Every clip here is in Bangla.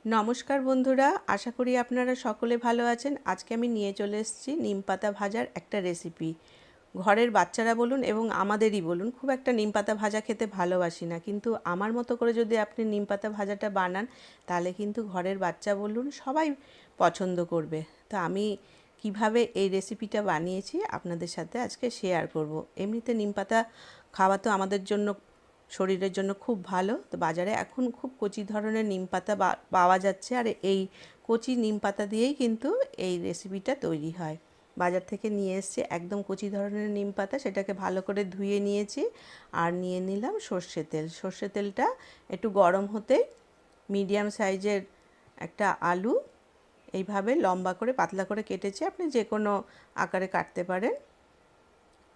নমস্কার বন্ধুরা, আশা করি আপনারা সকলে ভালো আছেন। আজকে আমি নিয়ে চলে এসেছি নিমপাতা ভাজার একটা রেসিপি। ঘরের বাচ্চারা বলুন এবং আমাদেরই বলুন, খুব একটা নিমপাতা ভাজা খেতে ভালোবাসি না, কিন্তু আমার মতো করে যদি আপনি নিমপাতা ভাজাটা বানান তাহলে কিন্তু ঘরের বাচ্চা বলুন সবাই পছন্দ করবে। তো আমি কিভাবে এই রেসিপিটা বানিয়েছি আপনাদের সাথে আজকে শেয়ার করব। এমনিতে নিমপাতা খাওয়া তো আমাদের জন্য, শরীরের জন্য খুব ভালো। তো বাজারে এখন খুব কচি ধরনের নিমপাতা পাওয়া যাচ্ছে, আর এই কচি নিমপাতা দিয়েই কিন্তু এই রেসিপিটা তৈরি হয়। বাজার থেকে নিয়ে এসেছি একদম কচি ধরনের নিমপাতা, সেটাকে ভালো করে ধুয়ে নিয়েছি। আর নিয়ে নিলাম সর্ষে তেল। সর্ষে তেলটা একটু গরম হতেই মিডিয়াম সাইজের একটা আলু এইভাবে লম্বা করে পাতলা করে কেটেছি, আপনি যে কোনো আকারে কাটতে পারেন।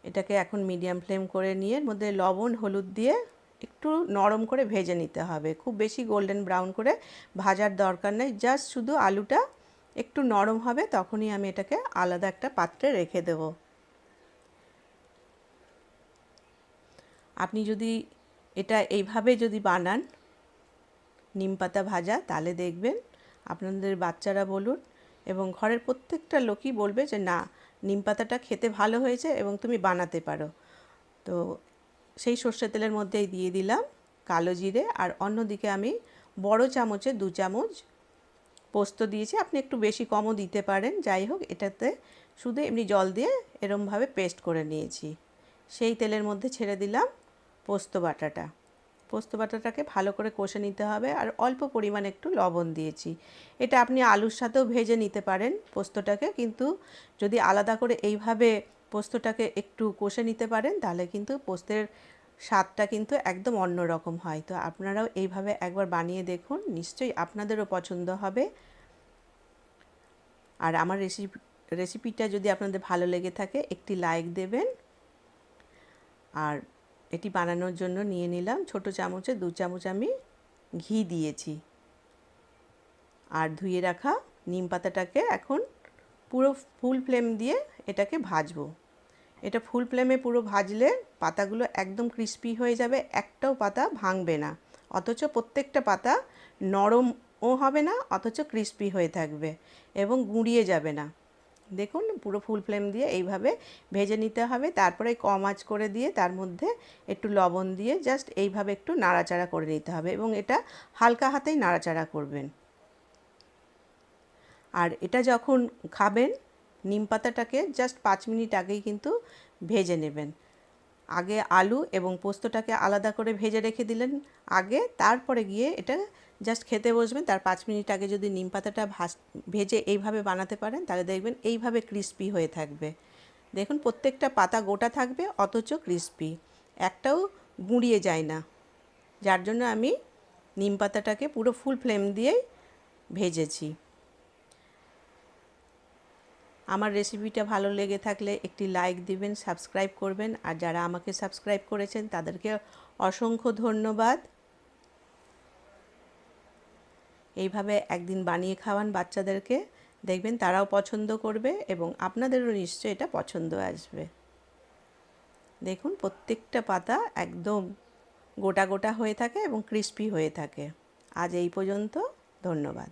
এটাকে এখন মিডিয়াম ফ্লেম করে নিয়ে এর মধ্যে লবণ হলুদ দিয়ে একটু নরম করে ভেজে নিতে হবে। খুব বেশি গোল্ডেন ব্রাউন করে ভাজার দরকার নেই, জাস্ট শুধু আলুটা একটু নরম হবে তখনই আমি এটাকে আলাদা একটা পাত্রে রেখে দেব। আপনি যদি এটা এইভাবে যদি বানান নিমপাতা ভাজা, তাহলে দেখবেন আপনাদের বাচ্চারা বলুন এবং ঘরের প্রত্যেকটা লোকই বলবে যে না, নিমপাতাটা খেতে ভালো হয়েছে এবং তুমি বানাতে পারো। তো সেই সর্ষে তেলের মধ্যেই দিয়ে দিলাম কালো জিরে, আর অন্যদিকে আমি বড় চামচে 2 চামচ পোস্ত দিয়েছি। আপনি একটু বেশি কমও দিতে পারেন, যাই হোক এটাতে শুধু এমনি জল দিয়ে এরমভাবে পেস্ট করে নিয়েছি। সেই তেলের মধ্যে ছেড়ে দিলাম পোস্ত বাটাটা। পোস্ত বাটাটাকে ভালো করে কষে নিতে হবে, আর অল্প পরিমাণে একটু লবণ দিয়েছি। এটা আপনি আলুর সাথেও ভেজে নিতে পারেন পোস্তটাকে, কিন্তু যদি আলাদা করে এইভাবে পোস্তটাকে একটু কষে নিতে পারেন তাহলে কিন্তু পোস্তের স্বাদটা কিন্তু একদম অন্য রকম হয়। তো আপনারাও এইভাবে একবার বানিয়ে দেখুন, নিশ্চয়ই আপনাদেরও পছন্দ হবে। আর আমার রেসিপিটা যদি আপনাদের ভালো লেগে থাকে একটি লাইক দেবেন। আর এটি বানানোর জন্য নিয়ে নিলাম ছোট চামচে 2 চামচ আমি ঘি দিয়েছি। আর ধুয়ে রাখা নিম পাতাটাকে এখন পুরো ফুল ফ্লেম দিয়ে এটাকে ভাজবো। এটা ফুল ফ্লেমে পুরো ভাজলে পাতাগুলো একদম ক্রিস্পি হয়ে যাবে, একটাও পাতা ভাঙবে না, অথচ প্রত্যেকটা পাতা নরমও হবে না, অথচ ক্রিস্পি হয়ে থাকবে এবং গুঁড়িয়ে যাবে না। দেখুন পুরো ফুল ফ্লেম দিয়ে এইভাবে ভেজে নিতে হবে। তারপরে কম আঁচ করে দিয়ে তার মধ্যে একটু লবণ দিয়ে জাস্ট এইভাবে একটু নাড়াচাড়া করে নিতে হবে এবং এটা হালকা হাতেই নাড়াচাড়া করবেন। আর এটা যখন খাবেন নিম পাতাটাকে জাস্ট 5 মিনিট আগেই কিন্তু ভেজে নেবেন। আগে আলু এবং পোস্তটাকে আলাদা করে ভেজে রেখে দিলেন আগে, তারপরে গিয়ে এটা জাস্ট খেতে বসবেন। তার 5 মিনিট আগে যদি নিম পাতাটা ভেজে এইভাবে বানাতে পারেন তাহলে দেখবেন এইভাবে ক্রিস্পি হয়ে থাকবে। দেখুন প্রত্যেকটা পাতা গোটা থাকবে অথচ ক্রিস্পি, একটাও গুঁড়িয়ে যায় না। যার জন্য আমি নিম পাতাটাকে পুরো ফুল ফ্লেম দিয়েই ভেজেছি। আমার রেসিপিটা ভালো লেগে থাকলে একটি লাইক দিবেন, সাবস্ক্রাইব করবেন। আর যারা আমাকে সাবস্ক্রাইব করেছেন তাদেরকে অসংখ্য ধন্যবাদ। এইভাবে একদিন বানিয়ে খাওয়ান বাচ্চাদেরকে, দেখবেন তারাও পছন্দ করবে এবং আপনাদেরও নিশ্চয়ই এটা পছন্দ আসবে। দেখুন প্রত্যেকটা পাতা একদম গোটা গোটা হয়ে থাকে এবং ক্রিস্পি হয়ে থাকে। আজ এই পর্যন্ত, ধন্যবাদ।